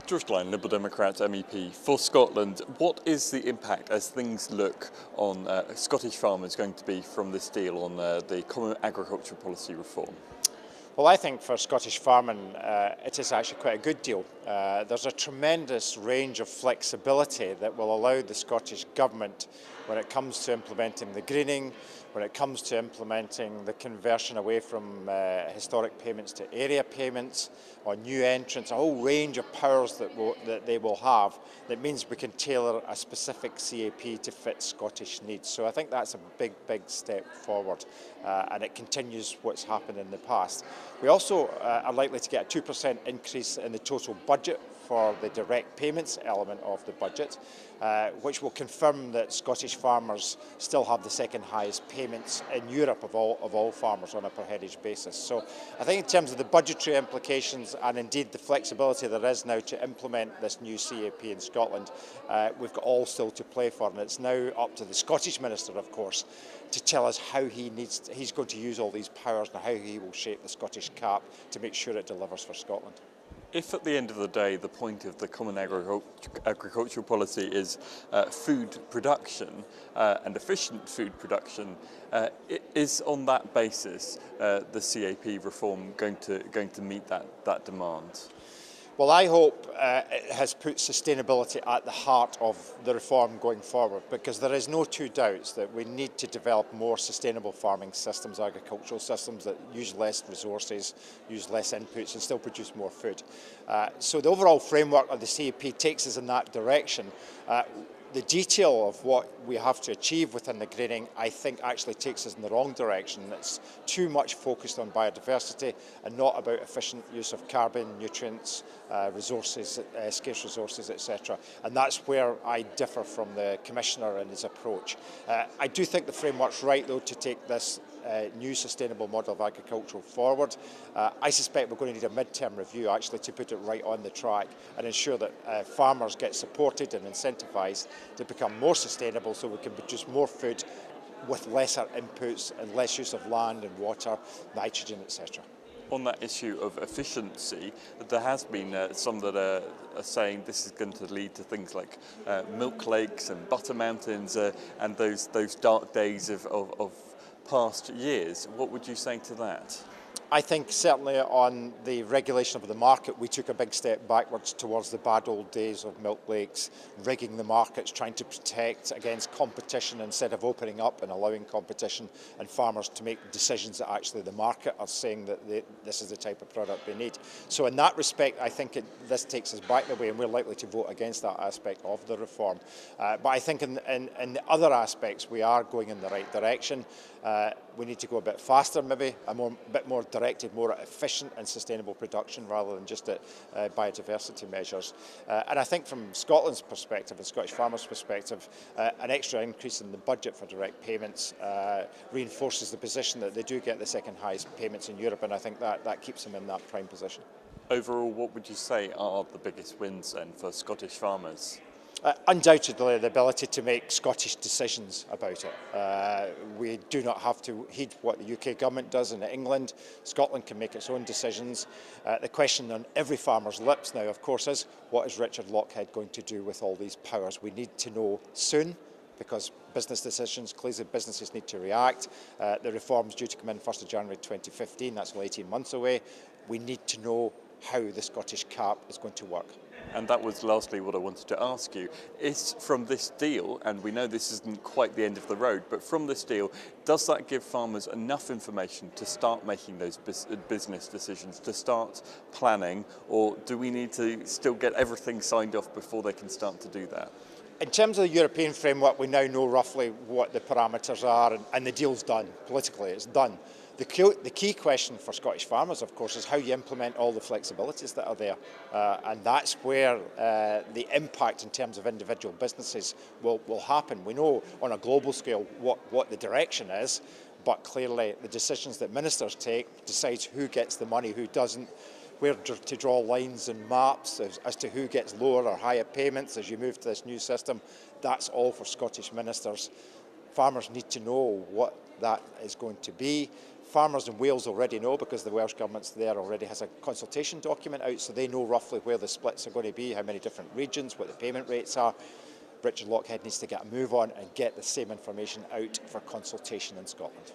George Lyon, Liberal Democrat MEP for Scotland. What is the impact as things look on Scottish farmers going to be from this deal on the Common Agricultural Policy reform? Well, I think for Scottish farming it is actually quite a good deal. There's a tremendous range of flexibility that will allow the Scottish Government when it comes to implementing the greening, when it comes to implementing the conversion away from historic payments to area payments, or new entrants, a whole range of powers that they will have that means we can tailor a specific CAP to fit Scottish needs. So I think that's a big step forward and it continues what's happened in the past. We also are likely to get a 2% increase in the total budget for the direct payments element of the budget, which will confirm that Scottish farmers still have the second highest payments in Europe of all farmers on a per headage basis. So I think in terms of the budgetary implications and indeed the flexibility there is now to implement this new CAP in Scotland, we've got all still to play for, and it's now up to the Scottish Minister, of course, to tell us how he's going to use all these powers and how he will shape the Scottish CAP to make sure it delivers for Scotland. If at the end of the day the point of the Common Agricultural Policy is food production and efficient food production, is on that basis the CAP reform going to meet that demand? Well, I hope it has put sustainability at the heart of the reform going forward, because there is no two doubts that we need to develop more sustainable farming systems, agricultural systems that use less resources, use less inputs and still produce more food. So the overall framework of the CAP takes us in that direction. The detail of what we have to achieve within the greening, I think, actually takes us in the wrong direction. It's too much focused on biodiversity and not about efficient use of carbon, nutrients, resources, scarce resources, etc. And that's where I differ from the Commissioner in his approach. I do think the framework's right, though, to take this new sustainable model of agriculture forward. I suspect we're going to need a mid-term review actually to put it right on the track and ensure that farmers get supported and incentivised to become more sustainable so we can produce more food with lesser inputs and less use of land and water, nitrogen, etc. On that issue of efficiency, there has been some that are saying this is going to lead to things like milk lakes and butter mountains and those dark days of past years. What would you say to that? I think certainly on the regulation of the market, we took a big step backwards towards the bad old days of milk lakes, rigging the markets, trying to protect against competition instead of opening up and allowing competition and farmers to make decisions that actually the market are saying that this is the type of product they need. So in that respect, I think this takes us back the way, and we're likely to vote against that aspect of the reform. But I think in the other aspects, we are going in the right direction. We need to go a bit faster, maybe, a bit more directed, more efficient and sustainable production rather than just at biodiversity measures. And I think from Scotland's perspective and Scottish farmers' perspective, an extra increase in the budget for direct payments reinforces the position that they do get the second highest payments in Europe, and I think that keeps them in that prime position. Overall, what would you say are the biggest wins then for Scottish farmers? Undoubtedly the ability to make Scottish decisions about it. We do not have to heed what the UK government does in England. Scotland can make its own decisions. The question on every farmer's lips now, of course, is what is Richard Lochhead going to do with all these powers? We need to know soon, because business decisions, clearly businesses need to react. The reform's due to come in 1st of January 2015, that's only 18 months away. We need to know how the Scottish CAP is going to work. And that was lastly what I wanted to ask you. Is from this deal, and we know this isn't quite the end of the road, but from this deal, does that give farmers enough information to start making those business decisions, to start planning, or do we need to still get everything signed off before they can start to do that? In terms of the European framework, we now know roughly what the parameters are, and the deal's done. Politically, it's done. The key question for Scottish farmers, of course, is how you implement all the flexibilities that are there. And that's where the impact in terms of individual businesses will happen. We know on a global scale what the direction is, but clearly the decisions that ministers take decides who gets the money, who doesn't, where to draw lines and maps as to who gets lower or higher payments as you move to this new system. That's all for Scottish ministers. Farmers need to know what that is going to be. farmers in Wales already know, because the Welsh Government's there already has a consultation document out, so they know roughly where the splits are going to be, how many different regions, what the payment rates are. Richard Lochhead needs to get a move on and get the same information out for consultation in Scotland.